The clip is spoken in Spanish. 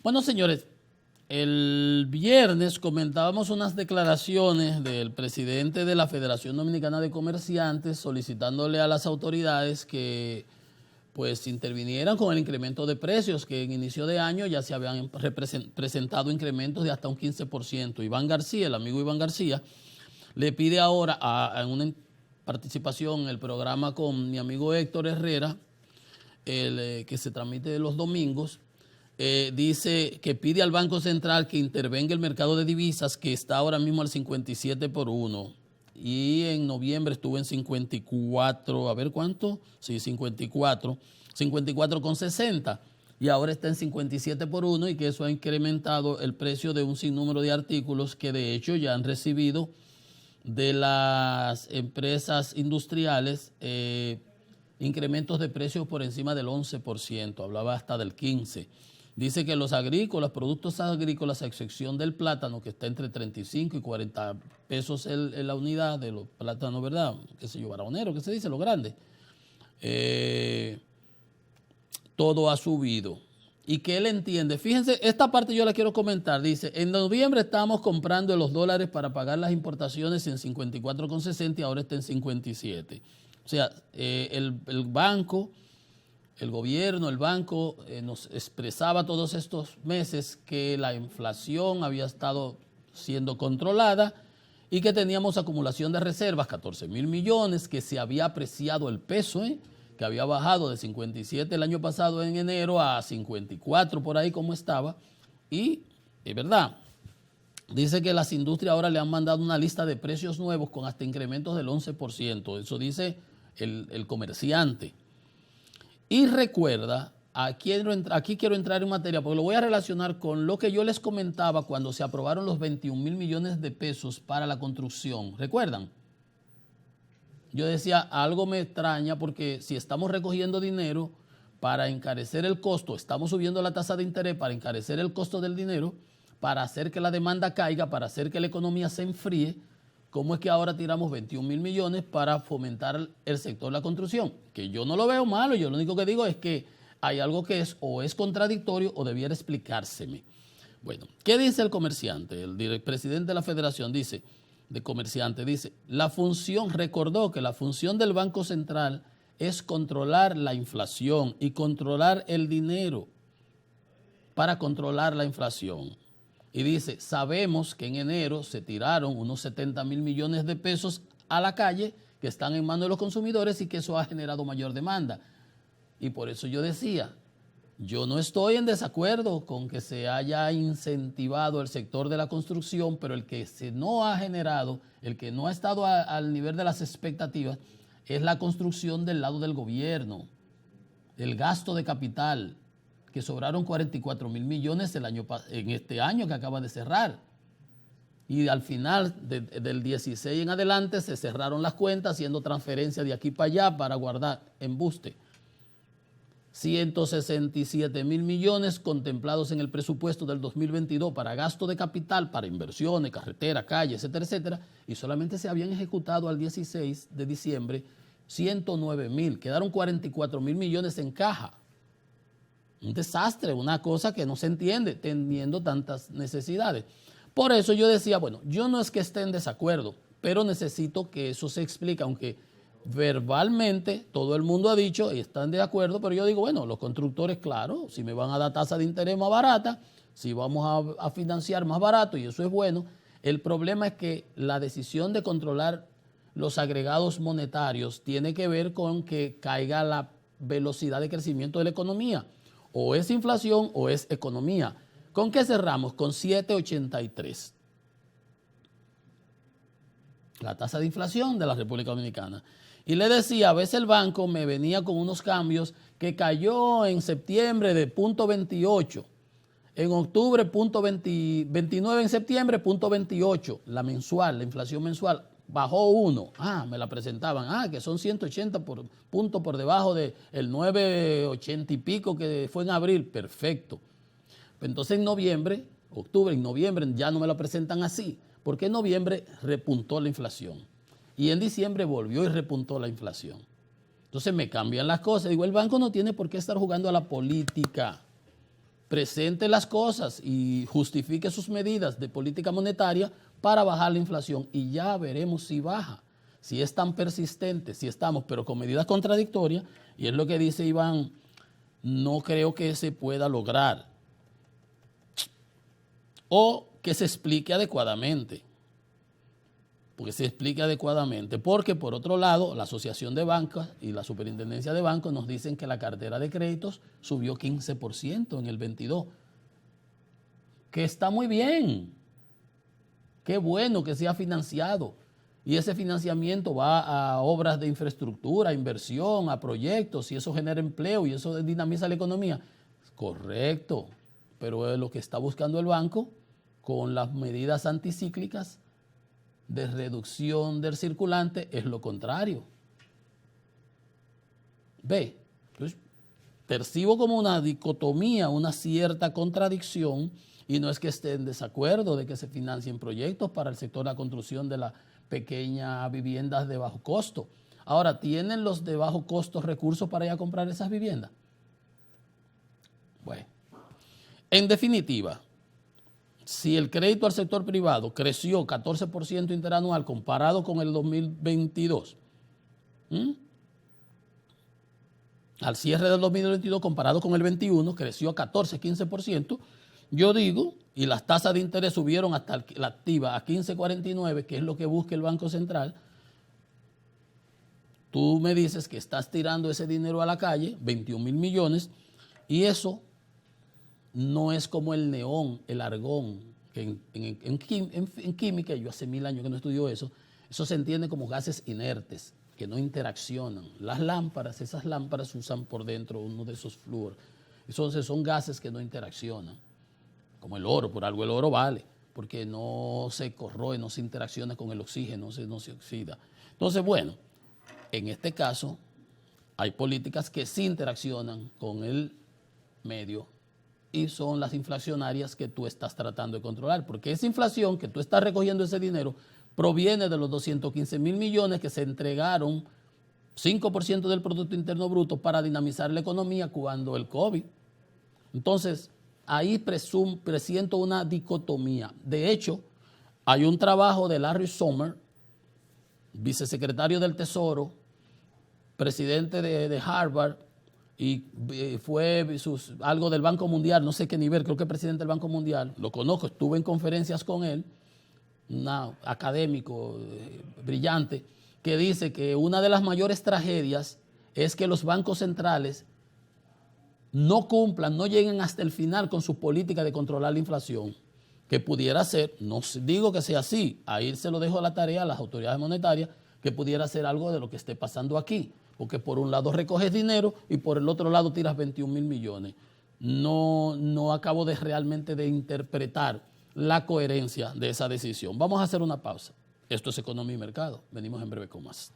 Bueno, señores, el viernes comentábamos unas declaraciones del presidente de la Federación Dominicana de Comerciantes solicitándole a las autoridades que pues intervinieran con el incremento de precios, que en inicio de año ya se habían presentado incrementos de hasta un 15%. Iván García, el amigo Iván García, le pide ahora en una participación en el programa con mi amigo Héctor Herrera, que se transmite los domingos, dice que pide al Banco Central que intervenga el mercado de divisas, que está ahora mismo al 57 por 1. Y en noviembre estuvo en 54, a ver cuánto, sí, 54,60. Y ahora está en 57 por 1 y que eso ha incrementado el precio de un sinnúmero de artículos que de hecho ya han recibido de las empresas industriales incrementos de precios por encima del 11%, hablaba hasta del 15%. Dice que los productos agrícolas, a excepción del plátano, que está entre 35 y 40 pesos en la unidad de los plátanos, ¿verdad? ¿Qué sé yo, baraonero, qué se dice? Los grandes. Todo ha subido. Y que él entiende. Fíjense, esta parte yo la quiero comentar. Dice, en noviembre estábamos comprando los dólares para pagar las importaciones en 54,60 y ahora está en 57. O sea, el banco, el gobierno, el banco nos expresaba todos estos meses que la inflación había estado siendo controlada y que teníamos acumulación de reservas, 14,000 millones, que se había apreciado el peso, que había bajado de 57 el año pasado en enero a 54 por ahí como estaba. Y es verdad, dice que las industrias ahora le han mandado una lista de precios nuevos con hasta incrementos del 11%. Eso dice el comerciante. Y recuerda, aquí quiero entrar en materia porque lo voy a relacionar con lo que yo les comentaba cuando se aprobaron los 21,000 millones de pesos para la construcción. ¿Recuerdan? Yo decía, algo me extraña porque si estamos recogiendo dinero para encarecer el costo, estamos subiendo la tasa de interés para encarecer el costo del dinero, para hacer que la demanda caiga, para hacer que la economía se enfríe, ¿cómo es que ahora tiramos 21,000 millones para fomentar el sector de la construcción? Que yo no lo veo malo, yo lo único que digo es que hay algo que es contradictorio o debiera explicárseme. Bueno, ¿qué dice el comerciante? El presidente de la federación dice, recordó que la función del Banco Central es controlar la inflación y controlar el dinero para controlar la inflación. Y dice, sabemos que en enero se tiraron unos 70,000 millones de pesos a la calle que están en manos de los consumidores y que eso ha generado mayor demanda. Y por eso yo decía, yo no estoy en desacuerdo con que se haya incentivado el sector de la construcción, pero el que no ha generado, el que no ha estado al nivel de las expectativas, es la construcción del lado del gobierno, el gasto de capital, que sobraron 44,000 millones en este año que acaba de cerrar. Y al final del 16 en adelante se cerraron las cuentas haciendo transferencias de aquí para allá para guardar embuste. 167,000 millones contemplados en el presupuesto del 2022 para gasto de capital, para inversiones, carretera, calle, etcétera, etcétera, y solamente se habían ejecutado al 16 de diciembre 109,000. Quedaron 44,000 millones en caja. Un desastre, una cosa que no se entiende, teniendo tantas necesidades. Por eso yo decía, bueno, yo no es que esté en desacuerdo, pero necesito que eso se explique, aunque verbalmente todo el mundo ha dicho y están de acuerdo, pero yo digo, bueno, los constructores, claro, si me van a dar tasa de interés más barata, si vamos a financiar más barato, y eso es bueno. El problema es que la decisión de controlar los agregados monetarios tiene que ver con que caiga la velocidad de crecimiento de la economía. O es inflación o es economía. ¿Con qué cerramos? Con 7,83. La tasa de inflación de la República Dominicana. Y le decía, a veces el banco me venía con unos cambios que cayó en septiembre de 0,28. En octubre, 0,29, en septiembre, 0,28. La mensual, la inflación mensual. Bajó 1. Me la presentaban. Que son 180 puntos por debajo del 9,80 y pico que fue en abril. Perfecto. Entonces en noviembre, ya no me la presentan así. Porque en noviembre repuntó la inflación. Y en diciembre volvió y repuntó la inflación. Entonces me cambian las cosas. Digo, el banco no tiene por qué estar jugando a la política. presente las cosas y justifique sus medidas de política monetaria para bajar la inflación y ya veremos si baja. Si es tan persistente, si estamos, pero con medidas contradictorias, y es lo que dice Iván, no creo que se pueda lograr. O que se explique adecuadamente. Porque se explique adecuadamente. Porque, por otro lado, la Asociación de Bancos y la Superintendencia de Bancos nos dicen que la cartera de créditos subió 15% en el 22. Que está muy bien. Qué bueno que sea financiado. Y ese financiamiento va a obras de infraestructura, a inversión, a proyectos, y eso genera empleo y eso dinamiza la economía. Correcto, pero es lo que está buscando el banco con las medidas anticíclicas de reducción del circulante es lo contrario. Ve, pues, percibo como una dicotomía, una cierta contradicción, y no es que esté en desacuerdo de que se financien proyectos para el sector de la construcción de las pequeñas viviendas de bajo costo. Ahora, ¿tienen los de bajo costo recursos para ir a comprar esas viviendas? Bueno, en definitiva, si el crédito al sector privado creció 14% interanual comparado con el 2022, al cierre del 2022 comparado con el 21, creció 14-15%, yo digo, y las tasas de interés subieron hasta la activa a 15.49, que es lo que busca el Banco Central, tú me dices que estás tirando ese dinero a la calle, 21.000 millones, y eso no es como el neón, el argón, que en química, yo hace 1000 años que no estudio eso se entiende como gases inertes, que no interaccionan. Las lámparas, esas lámparas usan por dentro uno de esos flúor. Entonces son gases que no interaccionan, como el oro, por algo el oro vale, porque no se corroe, no se interacciona con el oxígeno, no se oxida. Entonces, bueno, en este caso hay políticas que sí interaccionan con el medio y son las inflacionarias que tú estás tratando de controlar, porque esa inflación que tú estás recogiendo ese dinero proviene de los 215.000 millones que se entregaron, 5% del Producto Interno Bruto para dinamizar la economía cuando el COVID. Entonces, ahí presiento una dicotomía. De hecho, hay un trabajo de Larry Summers, vicesecretario del Tesoro, presidente de Harvard, y fue algo del Banco Mundial, no sé qué nivel, creo que presidente del Banco Mundial, lo conozco, estuve en conferencias con él, un académico brillante, que dice que una de las mayores tragedias es que los bancos centrales no cumplan, no lleguen hasta el final con su política de controlar la inflación, que pudiera ser, no digo que sea así, ahí se lo dejo a la tarea a las autoridades monetarias, que pudiera ser algo de lo que esté pasando aquí, porque por un lado recoges dinero y por el otro lado tiras 21.000 millones. No acabo de realmente de interpretar la coherencia de esa decisión. Vamos a hacer una pausa. Esto es Economía y Mercado. Venimos en breve con más.